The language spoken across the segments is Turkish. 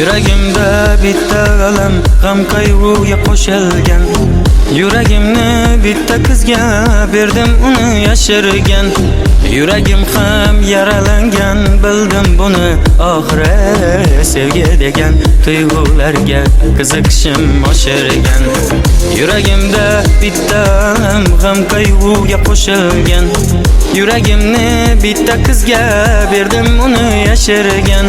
Yuragimda bitta alam, g'am qayg'uga qo'shilgan. Yuragimni bitta qizga berdim, uni yashirgan. Yuragim ham yaralangan, bildim buni oxiri sevgi degan. Tuyg'ularga qiziqishim oshirgan. Yuragimda bitta alam, g'am qayg'uga qo'shilgan. Yuragimni bitta qizga berdim, uni yashirgan.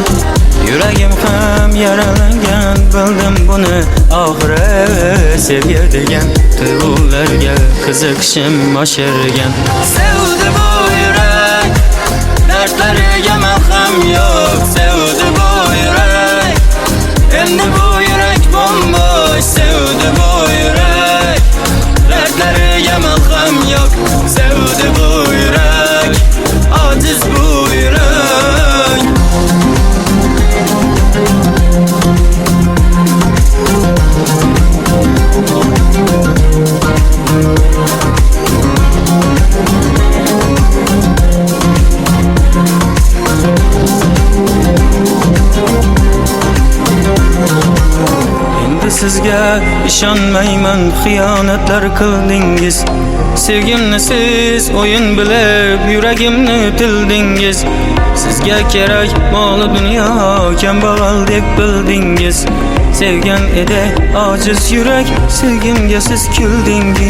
Yuragim ham yaralangan, bildim buni oxiri sevgi degan. Tuyg'ularga qiziqishim oshirgan. Sevdi bu yurak, dardlariga malham yo'q. Sevdi bu yurak, endi bu yurak bombosh. Sevdi bu yurak, dardlariga malham yo'q. Sevdi bu yurak, ojiz bu yurak. Sizga ishonmayman, xiyonatlar qildingiz. Sevgimni siz o'yin bilib yuragimni tildingiz. Sizga kerak mol dunyo, kambag'al deb bildingiz. Sevgan edi ojiz yurak, sevgimga siz kuldingiz.